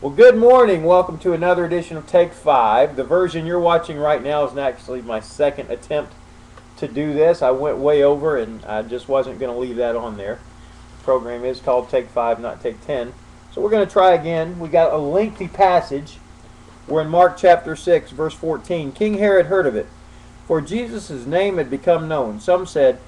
Well, good morning. Welcome to another edition of Take 5. The version you're watching right now is actually my second attempt to do this. I went way over and I just wasn't going to leave that on there. The program is called Take 5, not Take 10. So we're going to try again. We got a lengthy passage. We're in Mark chapter 6, verse 14. King Herod heard of it, for Jesus' name had become known. Some said,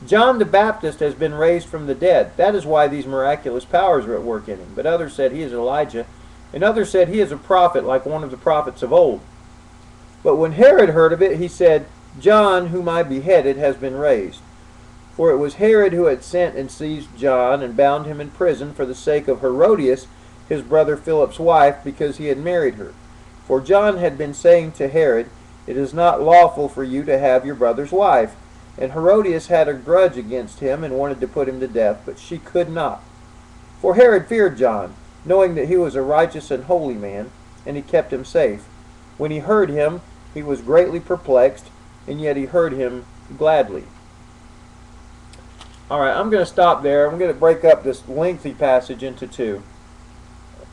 John the Baptist has been raised from the dead. That is why these miraculous powers are at work in him. But others said, he is Elijah. And others said, he is a prophet, like one of the prophets of old. But when Herod heard of it, he said, John, whom I beheaded, has been raised. For it was Herod who had sent and seized John and bound him in prison for the sake of Herodias, his brother Philip's wife, because he had married her. For John had been saying to Herod, it is not lawful for you to have your brother's wife. And Herodias had a grudge against him and wanted to put him to death, but she could not. For Herod feared John, knowing that he was a righteous and holy man, and he kept him safe. When he heard him, he was greatly perplexed, and yet he heard him gladly. Alright, I'm going to stop there. I'm going to break up this lengthy passage into two.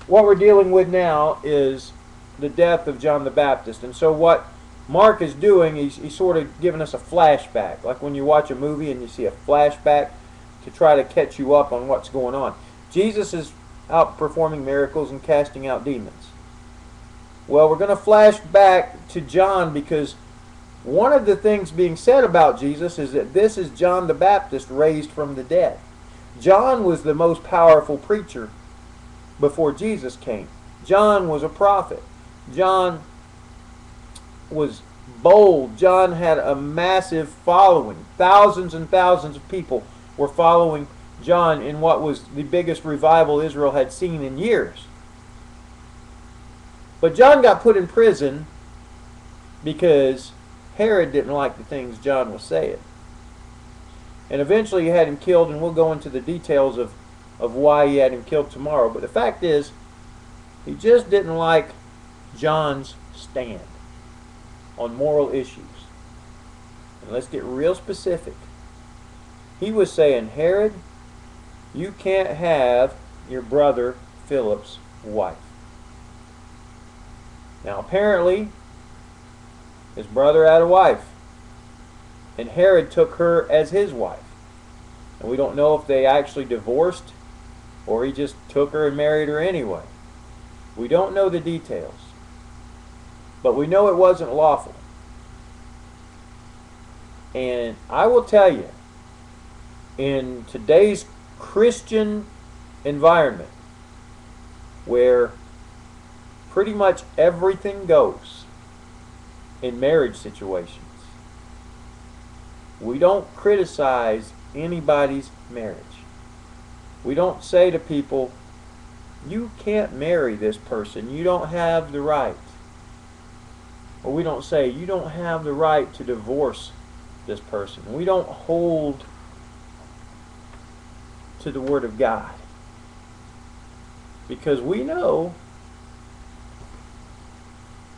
What we're dealing with now is the death of John the Baptist. And so what Mark is doing, he's sort of giving us a flashback, like when you watch a movie and you see a flashback to try to catch you up on what's going on. Jesus is out performing miracles and casting out demons. Well, we're going to flash back to John because one of the things being said about Jesus is that this is John the Baptist raised from the dead. John was the most powerful preacher before Jesus came. John was a prophet. John was bold. John had a massive following. Thousands and thousands of people were following John in what was the biggest revival Israel had seen in years. But John got put in prison because Herod didn't like the things John was saying. And eventually he had him killed, and we'll go into the details of why he had him killed tomorrow. But the fact is, he just didn't like John's stand on moral issues. And let's get real specific. He was saying, Herod, you can't have your brother Philip's wife. Now apparently, his brother had a wife, and Herod took her as his wife. And we don't know if they actually divorced or he just took her and married her anyway. We don't know the details. But we know it wasn't lawful. And I will tell you, in today's Christian environment, where pretty much everything goes in marriage situations, we don't criticize anybody's marriage. We don't say to people, you can't marry this person, you don't have the right. Or we don't say, you don't have the right to divorce this person. We don't hold to the Word of God. Because we know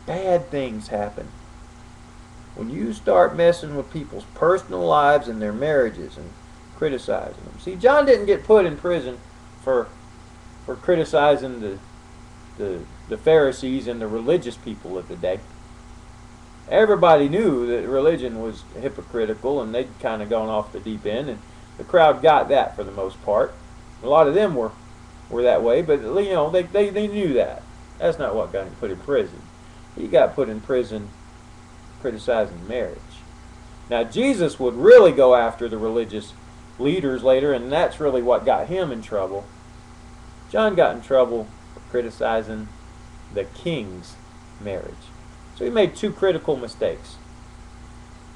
bad things happen when you start messing with people's personal lives and their marriages and criticizing them. See, John didn't get put in prison for criticizing the Pharisees and the religious people of the day. Everybody knew that religion was hypocritical, and they'd kind of gone off the deep end, and the crowd got that for the most part. A lot of them were that way, but you know, they knew that. That's not what got him put in prison. He got put in prison criticizing marriage. Now Jesus would really go after the religious leaders later, and that's really what got him in trouble. John got in trouble for criticizing the king's marriage. So he made two critical mistakes.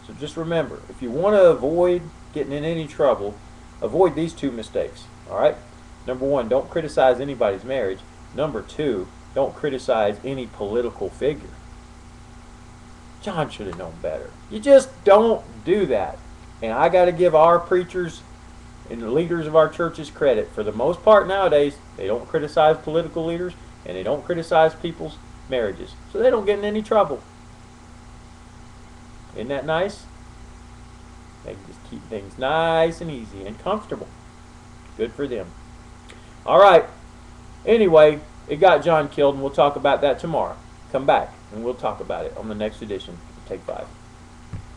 So just remember, if you want to avoid getting in any trouble, avoid these two mistakes. Alright? Number one, don't criticize anybody's marriage. Number two, don't criticize any political figure. John should have known better. You just don't do that. And I got to give our preachers and the leaders of our churches credit. For the most part nowadays, they don't criticize political leaders, and they don't criticize people's marriages. So they don't get in any trouble. Isn't that nice? They can just keep things nice and easy and comfortable. Good for them. Alright. Anyway, it got John killed, and we'll talk about that tomorrow. Come back, and we'll talk about it on the next edition of Take 5.